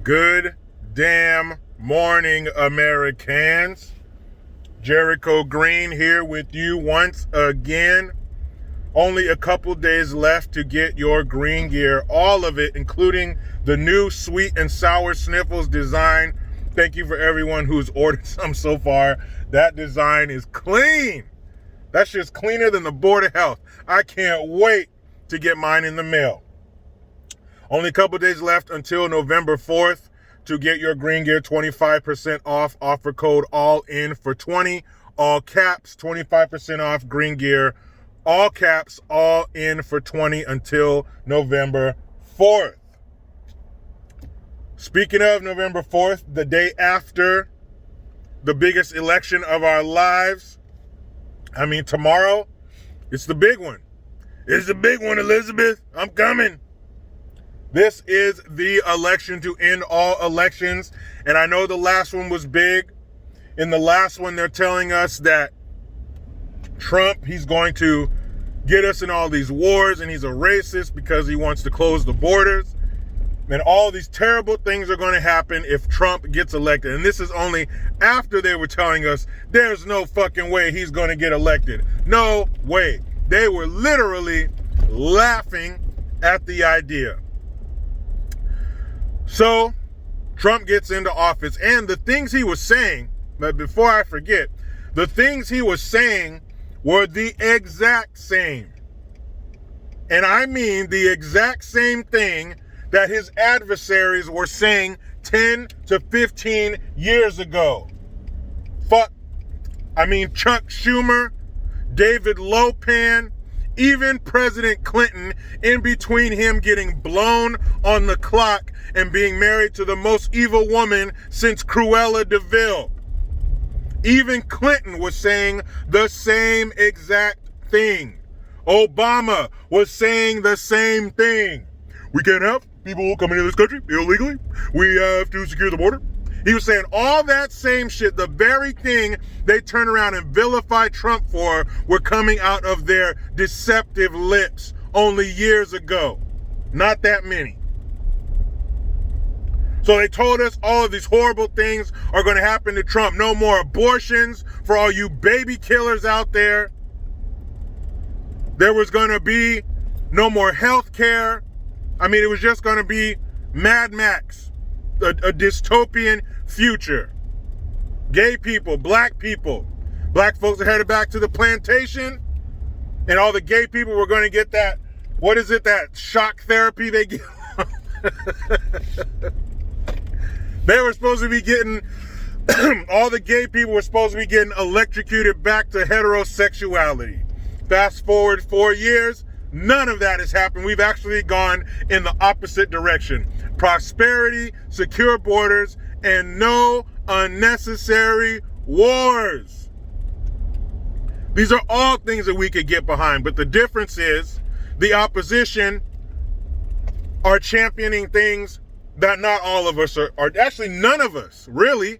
Good damn morning, Americans. Jericho Green here with you once again. Only a couple days left to get your green gear, all of it, including the new sweet and sour sniffles design. Thank you for everyone who's ordered some so far. That design is clean. That shit's cleaner than the Board of Health. I can't wait to get mine in the mail. Only a couple days left until November 4th to get your green gear 25% off. Offer code ALLIN for 20, all caps, 25% off green gear, all caps, all in for 20 until November 4th. Speaking of November 4th, the day after the biggest election of our lives, tomorrow, it's the big one. It's the big one, Elizabeth. I'm coming. This is the election to end all elections. And I know the last one was big. In the last one, they're telling us that Trump, he's going to get us in all these wars and he's a racist because he wants to close the borders. And all these terrible things are going to happen if Trump gets elected. And this is only after they were telling us there's no fucking way he's going to get elected. No way. They were literally laughing at the idea. So Trump gets into office, and the things he was saying, but before I forget, the things he was saying were the exact same. And I mean the exact same thing that his adversaries were saying 10 to 15 years ago. Chuck Schumer, David Lopan, even President Clinton, in between him getting blown on the clock and being married to the most evil woman since Cruella de Vil. Even Clinton was saying the same exact thing. Obama was saying the same thing. We can't have people coming into this country illegally. We have to secure the border. He was saying all that same shit, the very thing they turn around and vilify Trump for, were coming out of their deceptive lips only years ago. Not that many. So they told us all of these horrible things are going to happen to Trump. No more abortions for all you baby killers out there. There was going to be no more health care. It was just going to be Mad Max, a dystopian future. Gay people, black folks are headed back to the plantation, and all the gay people were going to get that, that shock therapy they get? They were supposed to be getting, all the gay people were supposed to be getting electrocuted back to heterosexuality. Fast forward 4 years, none of that has happened. We've actually gone in the opposite direction. Prosperity, secure borders, and no unnecessary wars. These are all things that we could get behind, but the difference is the opposition are championing things that not all of us are actually none of us, really.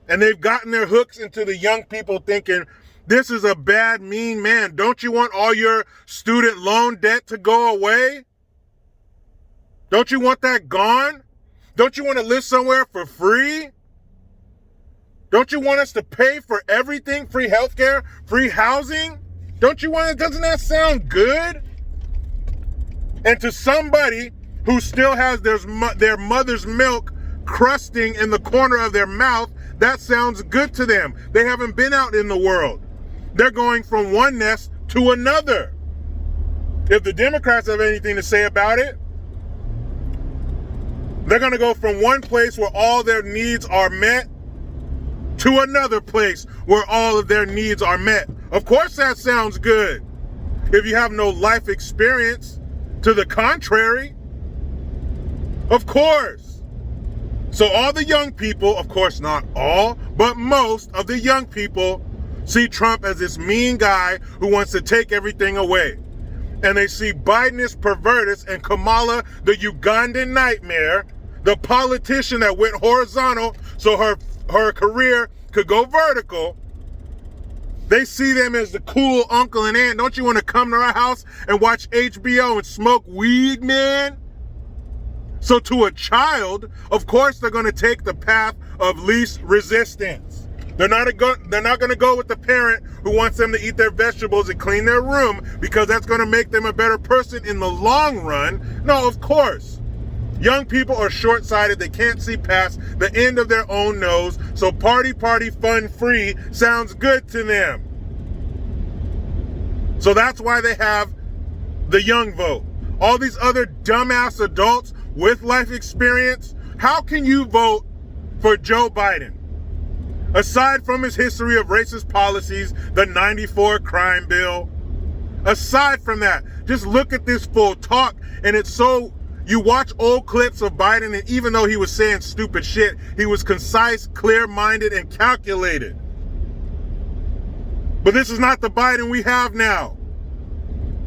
And they've gotten their hooks into the young people thinking, this is a bad, mean man. Don't you want all your student loan debt to go away? Don't you want that gone? Don't you want to live somewhere for free? Don't you want us to pay for everything? Free healthcare, free housing? Don't you want it? Doesn't that sound good? And to somebody who still has their mother's milk crusting in the corner of their mouth, that sounds good to them. They haven't been out in the world. They're going from one nest to another. If the Democrats have anything to say about it, they're going to go from one place where all their needs are met to another place where all of their needs are met. Of course that sounds good. If you have no life experience to the contrary, of course. So all the young people, of course not all, but most of the young people see Trump as this mean guy who wants to take everything away. And they see Biden as pervertus and Kamala, the Ugandan nightmare, the politician that went horizontal so her career could go vertical. They see them as the cool uncle and aunt. Don't you want to come to our house and watch HBO and smoke weed, man? So to a child, of course, they're going to take the path of least resistance. They're not going to go with the parent who wants them to eat their vegetables and clean their room because that's going to make them a better person in the long run. No, of course. Young people are short-sighted. They can't see past the end of their own nose. So party, fun, free sounds good to them. So that's why they have the young vote. All these other dumbass adults with life experience, how can you vote for Joe Biden? Aside from his history of racist policies, the 94 crime bill, aside from that, just look at this full talk, and it's so, you watch old clips of Biden, and even though he was saying stupid shit, he was concise, clear-minded, and calculated. But this is not the Biden we have now.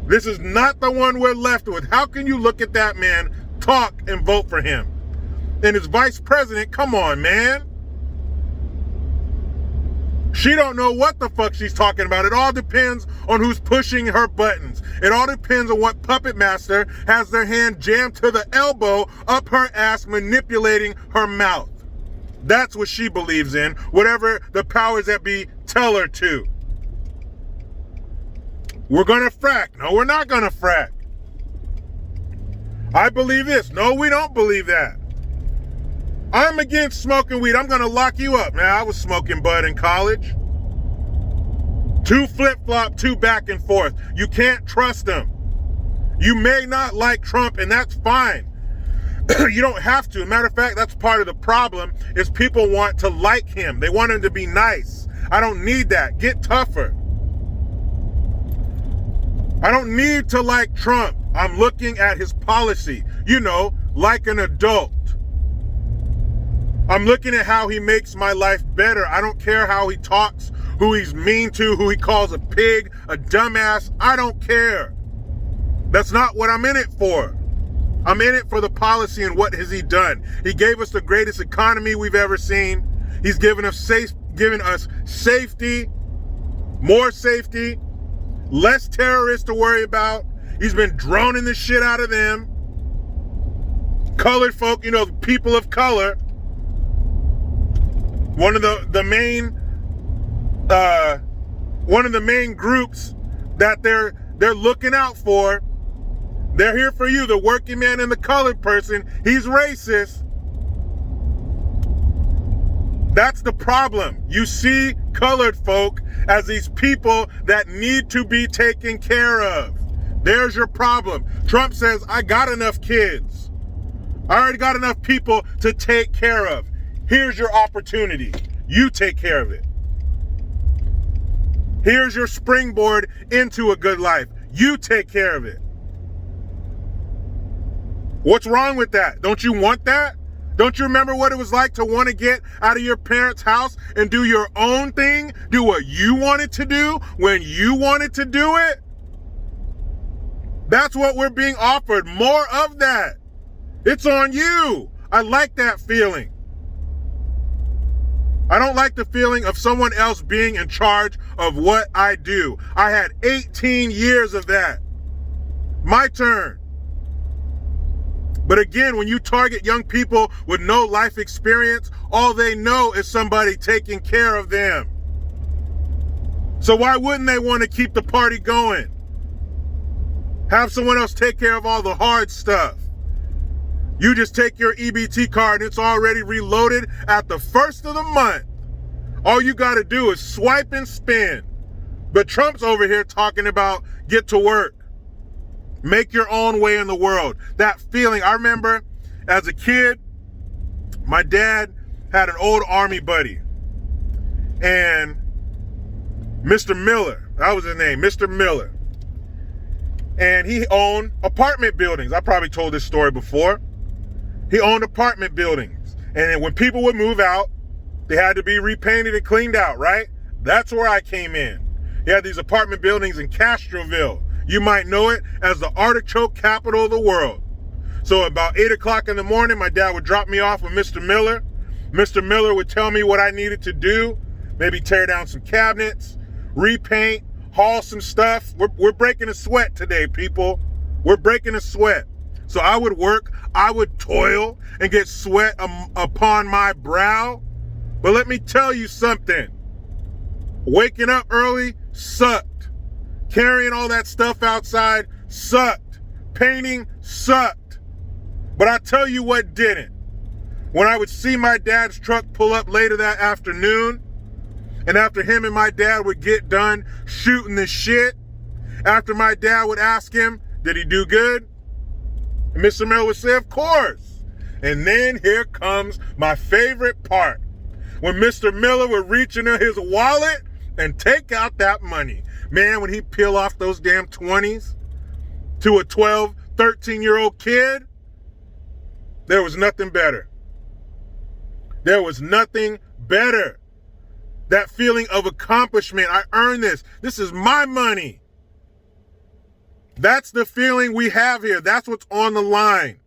This is not the one we're left with. How can you look at that man, talk, and vote for him? And his vice president, come on, man. She don't know what the fuck she's talking about. It all depends on who's pushing her buttons. It all depends on what puppet master has their hand jammed to the elbow up her ass, manipulating her mouth. That's what she believes in, whatever the powers that be tell her to. We're gonna frack. No, we're not gonna frack. I believe this. No, we don't believe that. I'm against smoking weed. I'm gonna lock you up. Man, I was smoking bud in college. 2 flip-flop, 2 back and forth. You can't trust them. You may not like Trump, and that's fine. You don't have to. Matter of fact, that's part of the problem, is people want to like him. They want him to be nice. I don't need that. Get tougher. I don't need to like Trump. I'm looking at his policy, like an adult. I'm looking at how he makes my life better. I don't care how he talks, who he's mean to, who he calls a pig, a dumbass. I don't care. That's not what I'm in it for. I'm in it for the policy and what has he done. He gave us the greatest economy we've ever seen. He's given us safety, more safety, less terrorists to worry about. He's been droning the shit out of them. Colored folk, people of color. One of the main groups that they're looking out for. They're here for you, the working man and the colored person. He's racist. That's the problem. You see colored folk as these people that need to be taken care of. There's your problem. Trump says, I got enough kids. I already got enough people to take care of. Here's your opportunity. You take care of it. Here's your springboard into a good life. You take care of it. What's wrong with that? Don't you want that? Don't you remember what it was like to want to get out of your parents' house and do your own thing? Do what you wanted to do when you wanted to do it? That's what we're being offered. More of that. It's on you. I like that feeling. I don't like the feeling of someone else being in charge of what I do. I had 18 years of that. My turn. But again, when you target young people with no life experience, all they know is somebody taking care of them. So why wouldn't they want to keep the party going? Have someone else take care of all the hard stuff. You just take your EBT card and it's already reloaded at the first of the month. All you got to do is swipe and spin. But Trump's over here talking about get to work. Make your own way in the world. That feeling, I remember as a kid, my dad had an old army buddy. And Mr. Miller, that was his name, Mr. Miller. And he owned apartment buildings. I probably told this story before. He owned apartment buildings. And then when people would move out, they had to be repainted and cleaned out, right? That's where I came in. He had these apartment buildings in Castroville. You might know it as the artichoke capital of the world. So about 8 o'clock in the morning, my dad would drop me off with Mr. Miller. Mr. Miller would tell me what I needed to do. Maybe tear down some cabinets, repaint, haul some stuff. We're breaking a sweat today, people. We're breaking a sweat. So I would work, I would toil and get sweat upon my brow. But let me tell you something. Waking up early sucked. Carrying all that stuff outside sucked. Painting sucked. But I tell you what didn't. When I would see my dad's truck pull up later that afternoon, and after him and my dad would get done shooting the shit, after my dad would ask him, did he do good? And Mr. Miller would say, of course. And then here comes my favorite part. When Mr. Miller would reach into his wallet and take out that money. Man, when he peel off those damn 20s to a 12, 13-year-old kid, there was nothing better. There was nothing better. That feeling of accomplishment. I earned this. This is my money. That's the feeling we have here. That's what's on the line.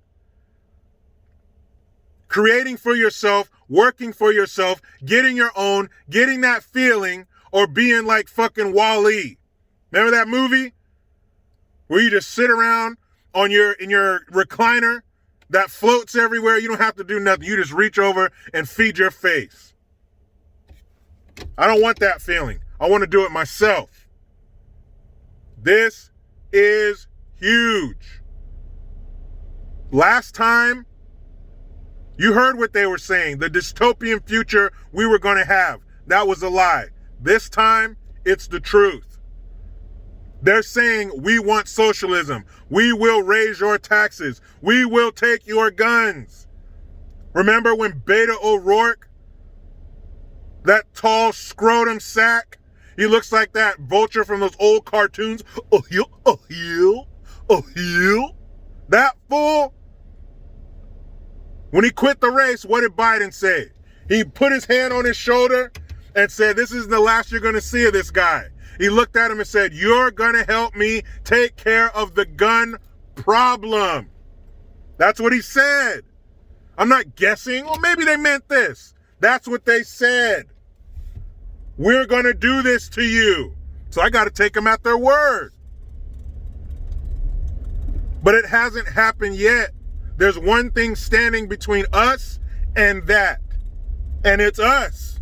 Creating for yourself, working for yourself, getting your own, getting that feeling, or being like fucking Wall-E. Remember that movie? Where you just sit around in your recliner that floats everywhere. You don't have to do nothing. You just reach over and feed your face. I don't want that feeling. I want to do it myself. This is huge. Last time, you heard what they were saying. The dystopian future we were going to have. That was a lie. This time, it's the truth. They're saying we want socialism. We will raise your taxes. We will take your guns. Remember when Beta O'Rourke, that tall scrotum sack, he looks like that vulture from those old cartoons. Oh, you, oh, you, oh, you. That fool. When he quit the race, what did Biden say? He put his hand on his shoulder and said, this is the last you're going to see of this guy. He looked at him and said, you're going to help me take care of the gun problem. That's what he said. I'm not guessing. Well, maybe they meant this. That's what they said. We're going to do this to you. So I got to take them at their word. But it hasn't happened yet. There's one thing standing between us and that. And it's us.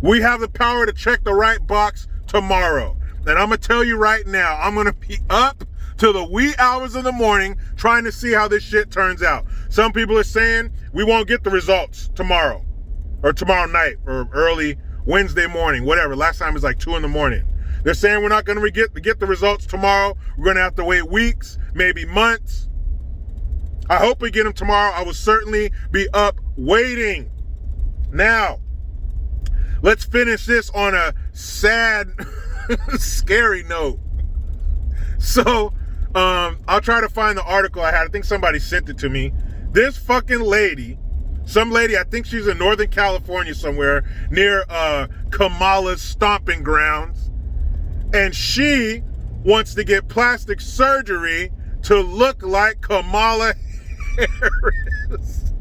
We have the power to check the right box tomorrow. And I'm going to tell you right now, I'm going to be up till the wee hours of the morning trying to see how this shit turns out. Some people are saying we won't get the results tomorrow or tomorrow night or early Wednesday morning, whatever. Last time it was like 2 a.m. They're saying we're not going to get the results tomorrow. We're going to have to wait weeks, maybe months. I hope we get them tomorrow. I will certainly be up waiting. Now, let's finish this on a sad, scary note. So, I'll try to find the article I had. I think somebody sent it to me. This fucking lady, some lady, I think she's in Northern California somewhere near Kamala's stomping grounds. And she wants to get plastic surgery to look like Kamala Harris.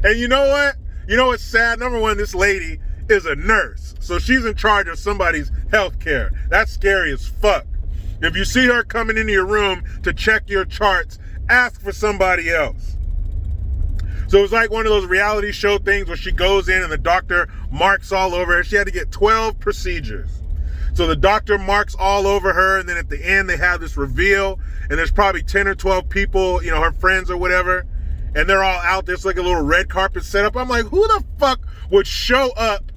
And you know what? You know what's sad? Number one, this lady is a nurse. So she's in charge of somebody's health care. That's scary as fuck. If you see her coming into your room to check your charts, ask for somebody else. So it's like one of those reality show things where she goes in and the doctor marks all over her. She had to get 12 procedures. So the doctor marks all over her, and then at the end they have this reveal, and there's probably 10 or 12 people, you know, her friends or whatever, and they're all out there. It's like a little red carpet setup. I'm like, who the fuck would show up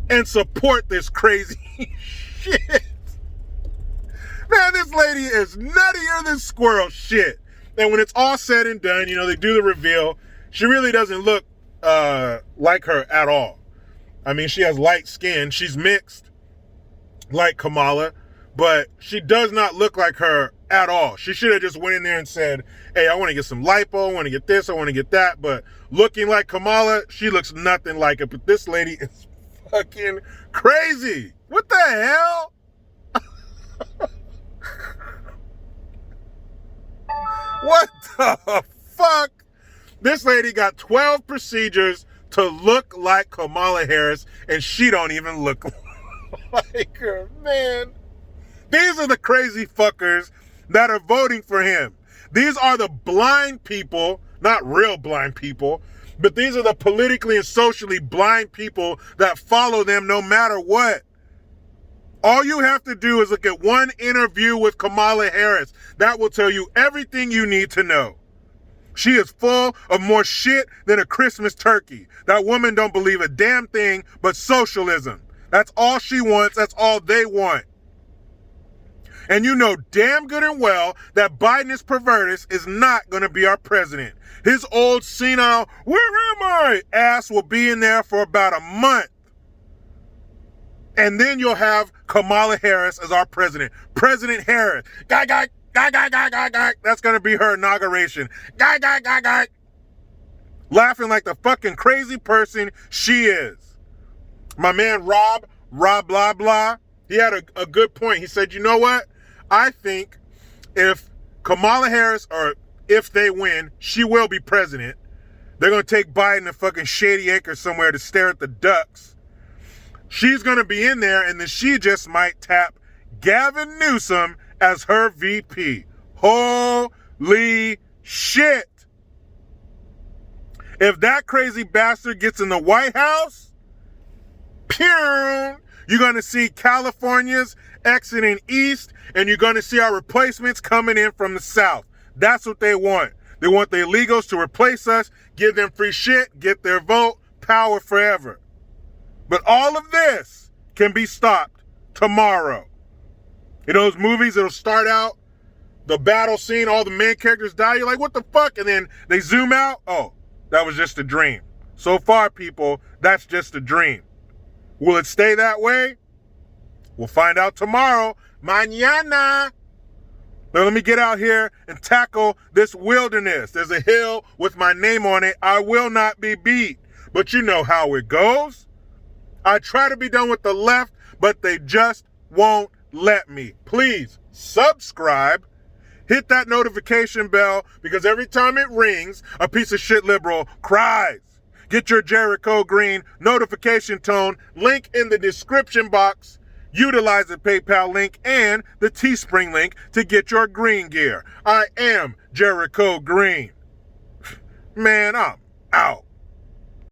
and support this crazy shit? Man, this lady is nuttier than squirrel shit. And when it's all said and done, you know, they do the reveal. She really doesn't look like her at all. I mean, she has light skin. She's mixed like Kamala, but she does not look like her at all. She should have just went in there and said, hey, I want to get some lipo. I want to get this. I want to get that. But looking like Kamala, she looks nothing like it. But this lady is fucking crazy. What the hell? What the fuck? This lady got 12 procedures to look like Kamala Harris, and she don't even look like her, man. These are the crazy fuckers that are voting for him. These are the blind people, not real blind people, but these are the politically and socially blind people that follow them no matter what. All you have to do is look at one interview with Kamala Harris. That will tell you everything you need to know. She is full of more shit than a Christmas turkey. That woman don't believe a damn thing but socialism. That's all she wants. That's all they want. And you know damn good and well that Biden is pervertus is not going to be our president. His old senile, where am I? Ass will be in there for about a month. And then you'll have Kamala Harris as our president. President Harris. Guy. That's going to be her inauguration. Guy. Laughing like the fucking crazy person she is. My man Rob blah blah, he had a good point. He said, you know what? I think if Kamala Harris, or if they win, she will be president. They're going to take Biden to fucking Shady Acres somewhere to stare at the ducks. She's going to be in there, and then she just might tap Gavin Newsom as her VP. Holy shit. If that crazy bastard gets in the White House, you're going to see California's exiting east, and you're going to see our replacements coming in from the south. That's what they want. They want the illegals to replace us, give them free shit, get their vote, power forever. But all of this can be stopped tomorrow. In those movies, it'll start out, the battle scene, all the main characters die. You're like, what the fuck? And then they zoom out. Oh, that was just a dream. So far, people, that's just a dream. Will it stay that way? We'll find out tomorrow. Mañana. Now let me get out here and tackle this wilderness. There's a hill with my name on it. I will not be beat. But you know how it goes. I try to be done with the left, but they just won't let me. Please subscribe. Hit that notification bell, because every time it rings, a piece of shit liberal cries. Get your Jericho Green notification tone. Link in the description box. Utilize the PayPal link and the Teespring link to get your green gear. I am Jericho Green. Man, I'm out.